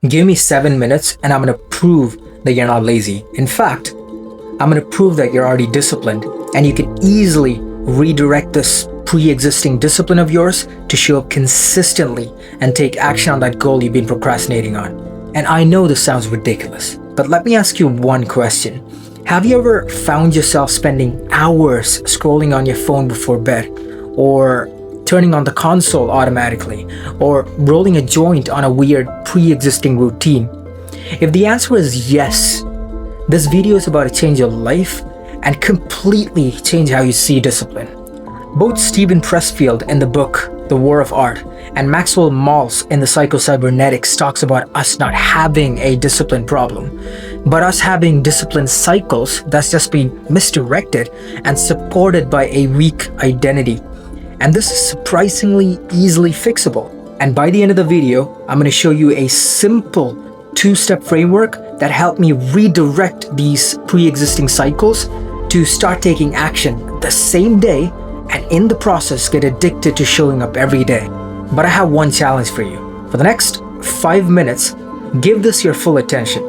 Give me 7 minutes and I'm going to prove that you're not lazy. In fact, I'm going to prove that you're already disciplined and you can easily redirect this pre-existing discipline of yours to show up consistently and take action on that goal you've been procrastinating on. And I know this sounds ridiculous, but let me ask you one question. Have you ever found yourself spending hours scrolling on your phone before bed, or turning on the console automatically, or rolling a joint on a weird pre-existing routine? If the answer is yes, this video is about to change your life and completely change how you see discipline. Both Steven Pressfield in the book The War of Art and Maxwell Maltz in the Psycho-Cybernetics talks about us not having a discipline problem, but us having discipline cycles that's just been misdirected and supported by a weak identity. And this is surprisingly easily fixable. And by the end of the video, I'm going to show you a simple 2-step framework that helped me redirect these pre-existing cycles to start taking action the same day, and in the process get addicted to showing up every day. But I have one challenge for you. For the next 5 minutes, give this your full attention.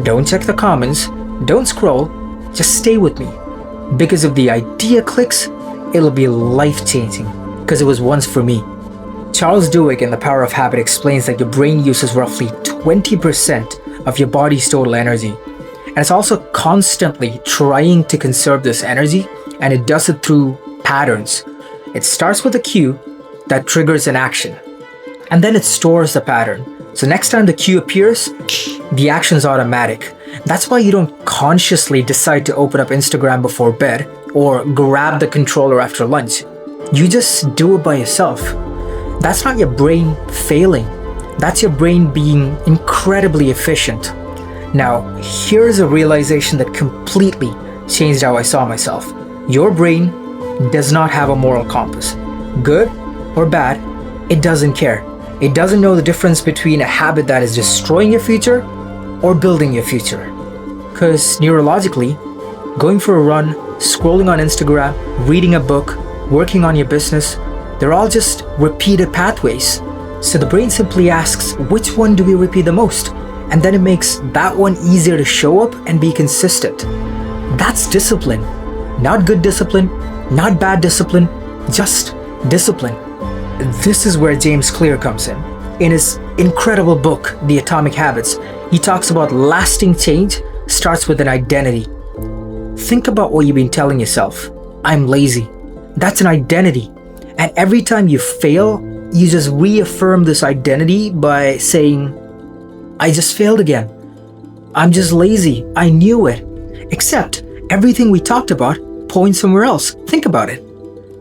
Don't check the comments, don't scroll, just stay with me. Because if the idea clicks, it'll be life-changing, because it was once for me. Charles Duhigg in The Power of Habit explains that your brain uses roughly 20% of your body's total energy. And it's also constantly trying to conserve this energy, and it does it through patterns. It starts with a cue that triggers an action, and then it stores the pattern. So next time the cue appears, the action's automatic. That's why you don't consciously decide to open up Instagram before bed or grab the controller after lunch. You just do it by yourself. That's not your brain failing. That's your brain being incredibly efficient. Now, here's a realization that completely changed how I saw myself. Your brain does not have a moral compass. Good or bad, it doesn't care. It doesn't know the difference between a habit that is destroying your future or building your future. Because neurologically, going for a run, scrolling on Instagram, reading a book, working on your business, they're all just repeated pathways. So the brain simply asks, which one do we repeat the most? And then it makes that one easier to show up and be consistent. That's discipline. Not good discipline, not bad discipline, just discipline. This is where James Clear comes in. In his incredible book, The Atomic Habits, he talks about lasting change starts with an identity. Think about what you've been telling yourself. I'm lazy. That's an identity. And every time you fail, you just reaffirm this identity by saying, I just failed again. I'm just lazy. I knew it. Except everything we talked about points somewhere else. Think about it.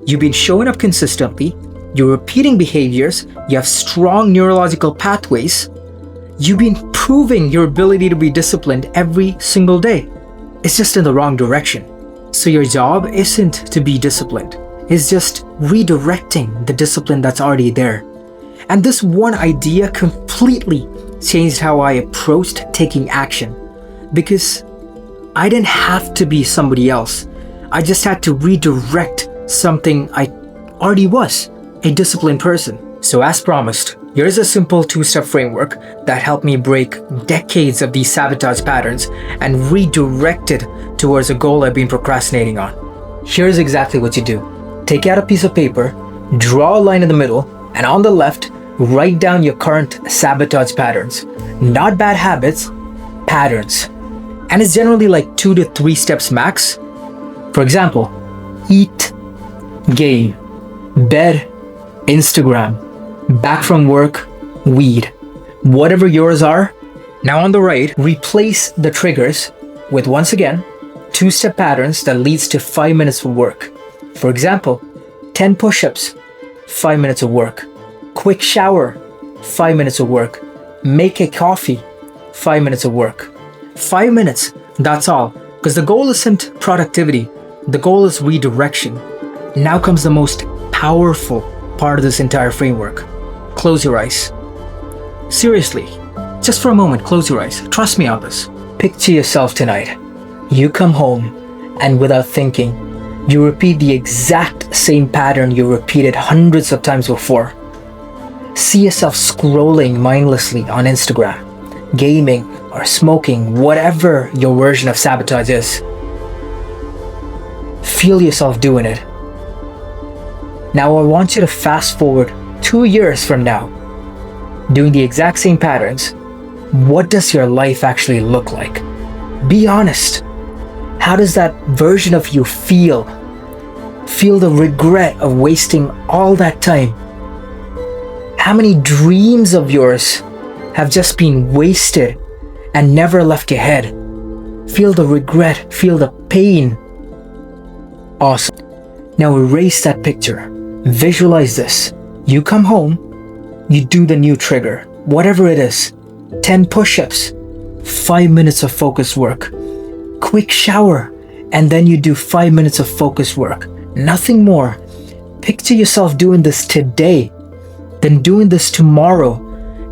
You've been showing up consistently. You're repeating behaviors. You have strong neurological pathways. You've been proving your ability to be disciplined every single day. It's just in the wrong direction. So your job isn't to be disciplined. It's just redirecting the discipline that's already there. And this one idea completely changed how I approached taking action, because I didn't have to be somebody else. I just had to redirect something I already was, a disciplined person. So as promised, here's a simple 2-step framework that helped me break decades of these sabotage patterns and redirect it towards a goal I've been procrastinating on. Here's exactly what you do. Take out a piece of paper, draw a line in the middle, and on the left, write down your current sabotage patterns. Not bad habits, patterns. And it's generally like 2 to 3 steps max. For example, eat, game, bed, Instagram, back from work, weed. Whatever yours are. Now on the right, replace the triggers with, once again, 2-step patterns that leads to 5 minutes of work. For example, 10 push-ups, 5 minutes of work. Quick shower, 5 minutes of work. Make a coffee, 5 minutes of work. 5 minutes, that's all. Because the goal isn't productivity, the goal is redirection. Now comes the most powerful part of this entire framework. Close your eyes. Seriously, just for a moment, close your eyes. Trust me on this. Picture yourself tonight. You come home, and without thinking, you repeat the exact same pattern you repeated hundreds of times before. See yourself scrolling mindlessly on Instagram. gaming, or smoking, whatever your version of sabotage is. Feel yourself doing it. Now I want you to fast forward 2 years from now, doing the exact same patterns. What does your life actually look like? Be honest. How does that version of you feel? Feel the regret of wasting all that time. How many dreams of yours have just been wasted and never left your head? Feel the regret, feel the pain. Awesome. Now erase that picture. Visualize this. You come home, you do the new trigger, whatever it is. 10 push-ups, 5 minutes of focus work, quick shower, and then you do 5 minutes of focus work. Nothing more. Picture yourself doing this today, then doing this tomorrow,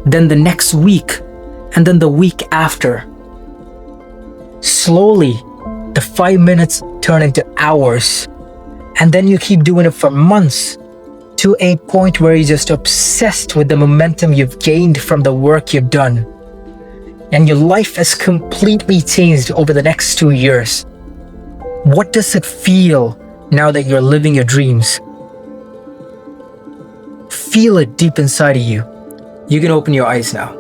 then the next week, and then the week after. Slowly, the 5 minutes turn into hours, and then you keep doing it for months, to a point where you're just obsessed with the momentum you've gained from the work you've done. And your life has completely changed over the next 2 years. What does it feel now that you're living your dreams? Feel it deep inside of you. You can open your eyes now.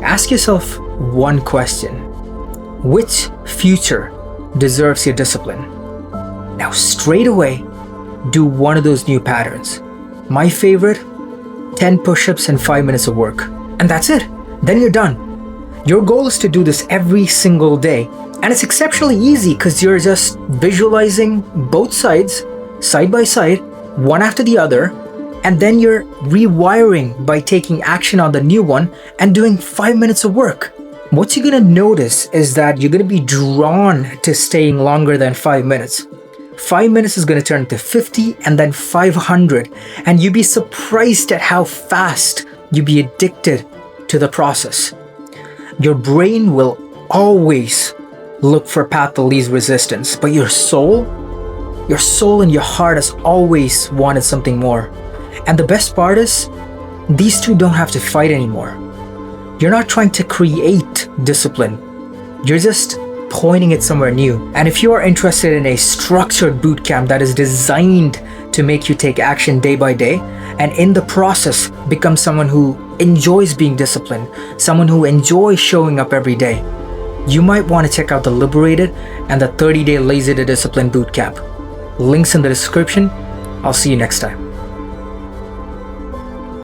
Ask yourself one question. Which future deserves your discipline? Now straight away, do one of those new patterns. My favorite, 10 push-ups and 5 minutes of work. And that's it. Then you're done. Your goal is to do this every single day. And it's exceptionally easy because you're just visualizing both sides, side by side, one after the other. And then you're rewiring by taking action on the new one and doing 5 minutes of work. What you're gonna notice is that you're gonna be drawn to staying longer than 5 minutes. 5 minutes is going to turn into 50 and then 500, and you'd be surprised at how fast you'd be addicted to the process. Your brain will always look for a path that least resistance, but your soul and your heart has always wanted something more. And the best part is, these two don't have to fight anymore. You're not trying to create discipline. You're just pointing it somewhere new. And if you are interested in a structured bootcamp that is designed to make you take action day by day, and in the process become someone who enjoys being disciplined, someone who enjoys showing up every day, you might want to check out the Liberated and the 30-day Lazy to Discipline bootcamp. Links in the description. I'll see you next time.